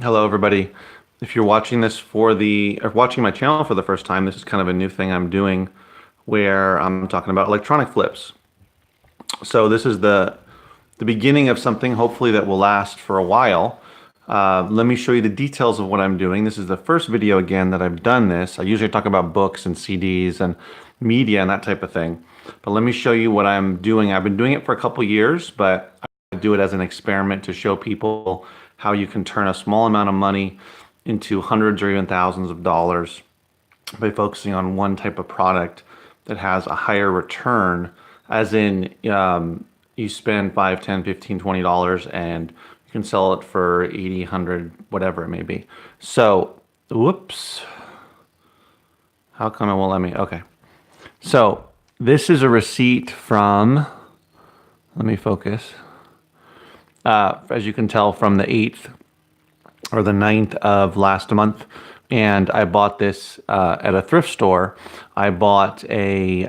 Hello, everybody. If you're watching this or watching my channel for the first time, this is kind of a new thing I'm doing where I'm talking about electronic flips. So this is the beginning of something hopefully that will last for a while. Let me show you the details of what I'm doing. This is the first video again that I've done this. I usually talk about books and CDs and media and that type of thing. But let me show you what I'm doing. I've been doing it for a couple years, but I do it as an experiment to show people how you can turn a small amount of money into hundreds or even thousands of dollars by focusing on one type of product that has a higher return, as in you spend 5, 10, 15, $20 and you can sell it for 80, 100, whatever it may be. So, whoops. How come it won't let me? Okay. So, this is a receipt from, let me focus. As you can tell, from the 8th or the 9th of last month. And I bought this at a thrift store. I bought a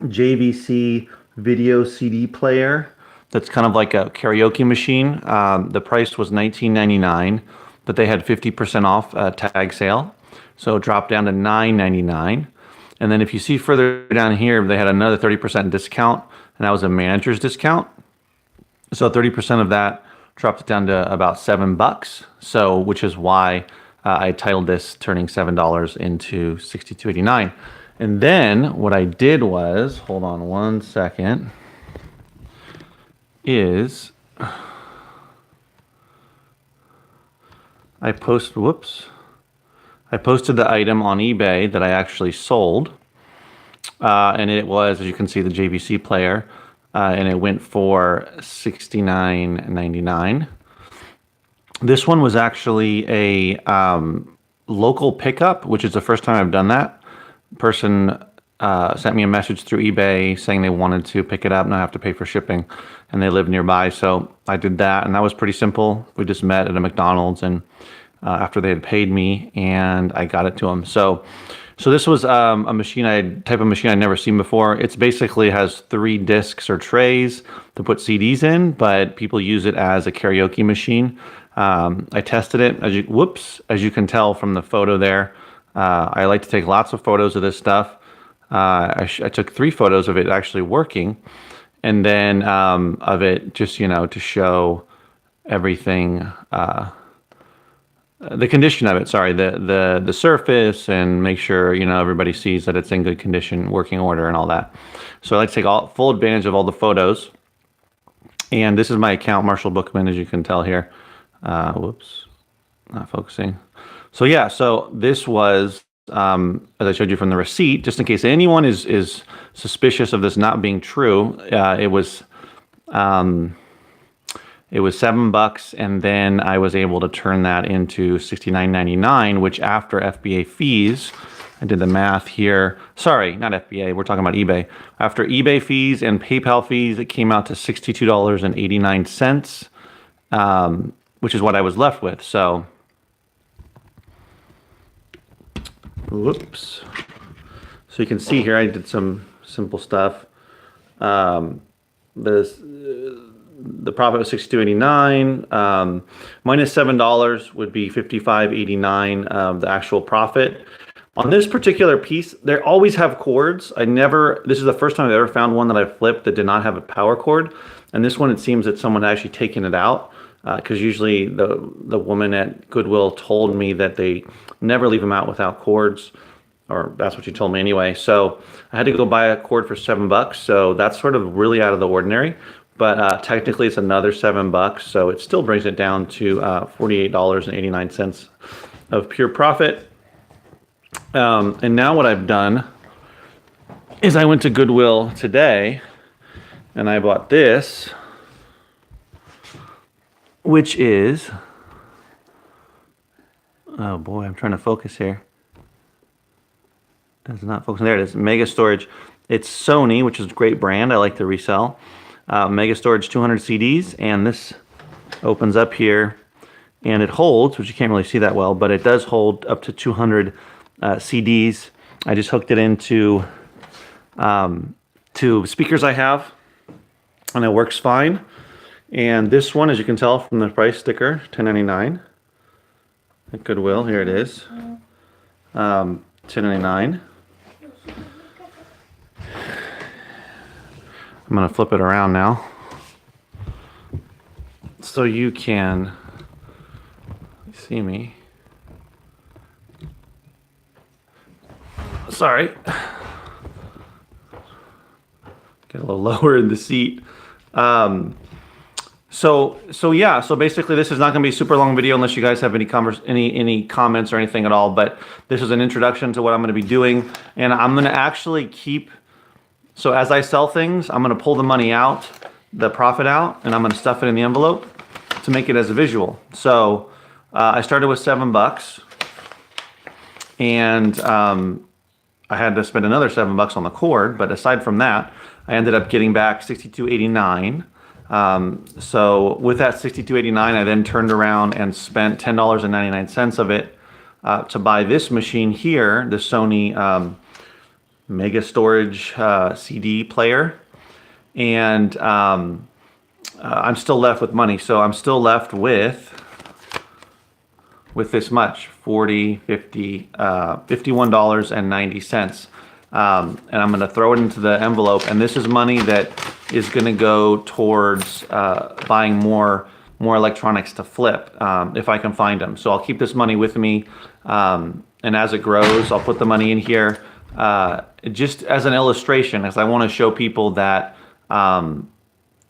JVC video CD player that's kind of like a karaoke machine. The price was $19.99, but they had 50% off tag sale. So it dropped down to $9.99. And then if you see further down here, they had another 30% discount, and that was a manager's discount. So 30% of that dropped it down to about $7. So, which is why I titled this "Turning $7 into $62.89." And then what I did was, hold on one second, is I posted the item on eBay that I actually sold, and it was, as you can see, the JVC player. And it went for $69.99. This one was actually a local pickup, which is the first time I've done that. Person sent me a message through eBay saying they wanted to pick it up, not have to pay for shipping, and they live nearby. So I did that, and that was pretty simple. We just met at a McDonald's, and after they had paid me, and I got it to them. So this was a type of machine I'd never seen before. It's basically has 3 discs or trays to put CDs in, but people use it as a karaoke machine. I tested it, as you can tell from the photo there. I like to take lots of photos of this stuff. I took 3 photos of it actually working, and then of it just, to show everything, the condition of it, sorry, the surface, and make sure, everybody sees that it's in good condition, working order, and all that. So I like to take full advantage of all the photos. And this is my account, Marshall Bookman, as you can tell here. Whoops, not focusing. So yeah, so this was, as I showed you from the receipt, just in case anyone is suspicious of this not being true, it was $7, and then I was able to turn that into $69.99, which after FBA fees, I did the math here. Sorry, not FBA, we're talking about eBay. After eBay fees and PayPal fees, it came out to $62.89, which is what I was left with. So, whoops. So you can see here, I did some simple stuff. The profit was $62.89. Minus $7 would be $55.89, the actual profit. On this particular piece, they always have cords. This is the first time I've ever found one that I flipped that did not have a power cord. And this one, it seems that someone had actually taken it out, because usually the woman at Goodwill told me that they never leave them out without cords, or that's what she told me anyway. So I had to go buy a cord for $7. So that's sort of really out of the ordinary. But technically it's another $7, so it still brings it down to $48.89 of pure profit. And now what I've done is I went to Goodwill today and I bought this, which is, oh boy, I'm trying to focus here. It's not focusing. There it is, Mega Storage. It's Sony, which is a great brand I like to resell. Mega Storage 200 CDs, and this opens up here, and it holds, which you can't really see that well, but it does hold up to 200 CDs. I just hooked it into 2 speakers I have, and it works fine. And this one, as you can tell from the price sticker, $10.99 at Goodwill. Here it is, $10.99. I'm gonna flip it around now, so you can see me. Sorry. Get a little lower in the seat. So yeah, so basically this is not going to be a super long video unless you guys have any comments or anything at all, but this is an introduction to what I'm going to be doing, and I'm going to actually keep, so as I sell things, I'm going to pull the money out, the profit out, and I'm going to stuff it in the envelope to make it as a visual. So I started with $7, and I had to spend another $7 on the cord, but aside from that, I ended up getting back $62.89. So with that $62.89, I then turned around and spent $10.99 of it to buy this machine here, the Sony Mega Storage CD player, and I'm still left with money. So I'm still left with this much, 40, 50, $51.90. And I'm going to throw it into the envelope, and this is money that is going to go towards buying more electronics to flip if I can find them. So I'll keep this money with me, and as it grows, I'll put the money in here just as an illustration, as I want to show people that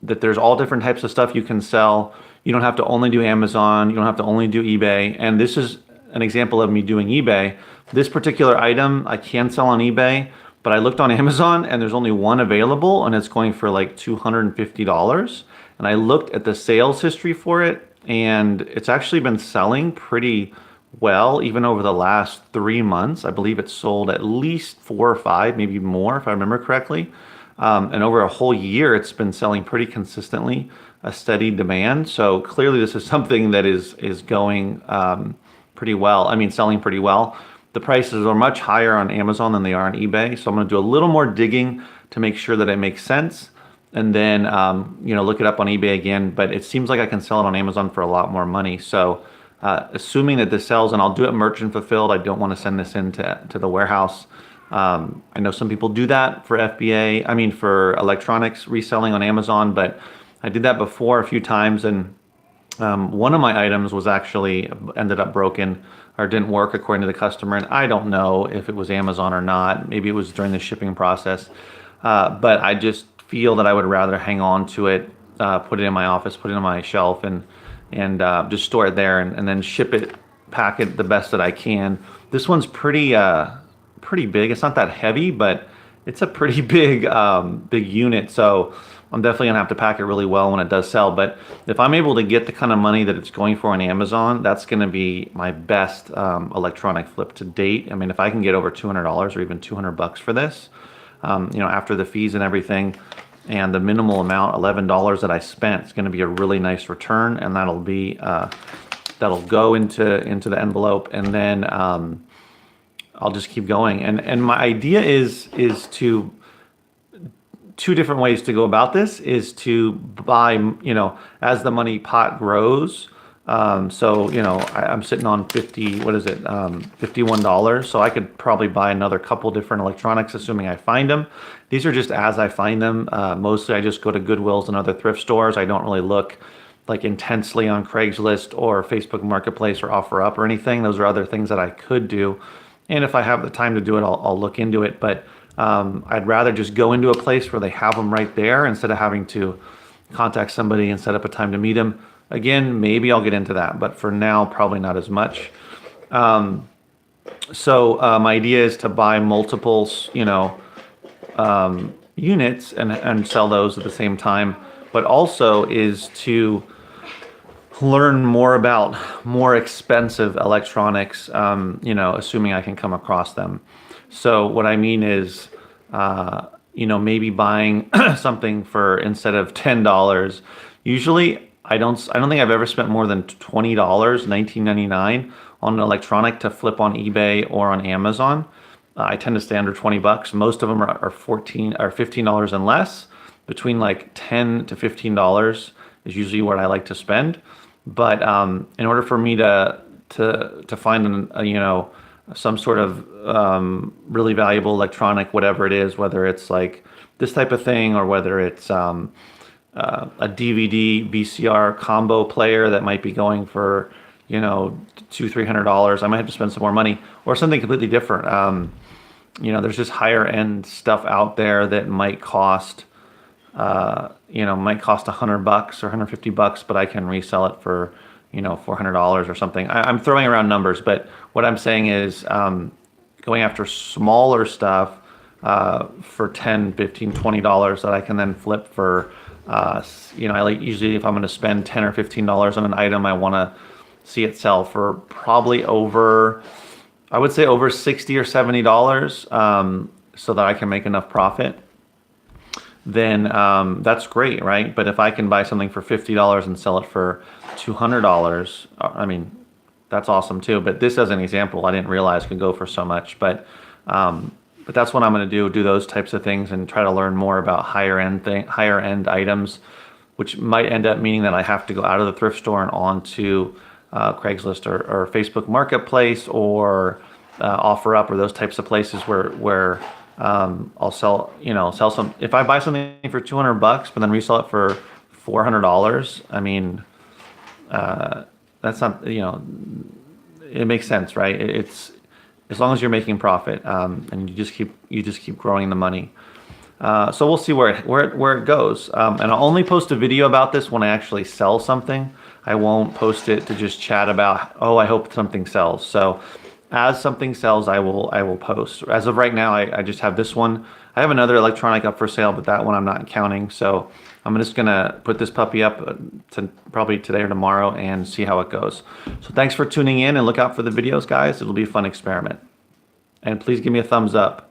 that there's all different types of stuff you can sell. You don't have to only do Amazon. You don't have to only do eBay. And this is an example of me doing eBay. This particular item I can sell on eBay, but I looked on Amazon and there's only one available, and it's going for like $250. And I looked at the sales history for it, and it's actually been selling pretty well even over the last 3 months. I believe it's sold at least 4 or 5, maybe more if I remember correctly. And over a whole year, it's been selling pretty consistently, a steady demand. So clearly this is something that is going pretty well. I mean, selling pretty well. The prices are much higher on Amazon than they are on eBay. So I'm going to do a little more digging to make sure that it makes sense. And then, look it up on eBay again. But it seems like I can sell it on Amazon for a lot more money. So assuming that this sells, and I'll do it merchant fulfilled, I don't want to send this into the warehouse. I know some people do that for for electronics reselling on Amazon, but I did that before a few times, and one of my items was actually ended up broken or didn't work according to the customer, and I don't know if it was Amazon or not. Maybe it was during the shipping process, but I just feel that I would rather hang on to it, put it in my office, put it on my shelf, and just store it there, and then ship it, pack it the best that I can. This one's pretty big. It's not that heavy, but it's a pretty big unit. So I'm definitely gonna have to pack it really well when it does sell. But if I'm able to get the kind of money that it's going for on Amazon, that's gonna be my best electronic flip to date. I mean, if I can get over $200 or even $200 for this, after the fees and everything, and the minimal amount, $11 that I spent, it's gonna be a really nice return, and that'll go into the envelope, and then I'll just keep going. And my idea is to, two different ways to go about this is to buy, as the money pot grows. I'm sitting on $51. So I could probably buy another couple different electronics, assuming I find them. These are just as I find them. Mostly I just go to Goodwills and other thrift stores. I don't really look like intensely on Craigslist or Facebook Marketplace or OfferUp or anything. Those are other things that I could do. And if I have the time to do it, I'll look into it. But I'd rather just go into a place where they have them right there instead of having to contact somebody and set up a time to meet them. Again, maybe I'll get into that, but for now, probably not as much. So my idea is to buy multiples, units and sell those at the same time, but also is to learn more about more expensive electronics, assuming I can come across them. So what I mean is, maybe buying something for, instead of $10, usually I don't think I've ever spent more than $20, $19.99 on an electronic to flip on eBay or on Amazon. I tend to stay under $20. Most of them are $14 or $15 and less. Between like $10 to $15 is usually what I like to spend. But in order for me to find some sort of really valuable electronic, whatever it is, whether it's like this type of thing or whether it's a DVD VCR combo player that might be going for $200-300. I might have to spend some more money, or something completely different. There's just higher end stuff out there that might cost $100 or $150, but I can resell it for $400 or something. I'm throwing around numbers, but what I'm saying is going after smaller stuff for $10, $15, $20 that I can then flip for. Usually if I'm going to spend $10 or $15 on an item, I want to see it sell for probably I would say over $60 or $70, so that I can make enough profit. Then that's great, right? But if I can buy something for $50 and sell it for $200, I mean, that's awesome too. But this, as an example, I didn't realize could go for so much. But that's what I'm going to do those types of things and try to learn more about higher end items, which might end up meaning that I have to go out of the thrift store and onto Craigslist or Facebook Marketplace or OfferUp or those types of places where I'll sell some. If I buy something for $200 but then resell it for $400, I mean, that's not, it makes sense, right? It's as long as you're making profit, and you just keep growing the money. So we'll see where it goes. And I'll only post a video about this when I actually sell something. I won't post it to just chat about, oh, I hope something sells. So as something sells, I will post. As of right now, I just have this one. I have another electronic up for sale, but that one I'm not counting. So I'm just gonna put this puppy up probably today or tomorrow and see how it goes. So thanks for tuning in, and look out for the videos, guys. It'll be a fun experiment. And please give me a thumbs up.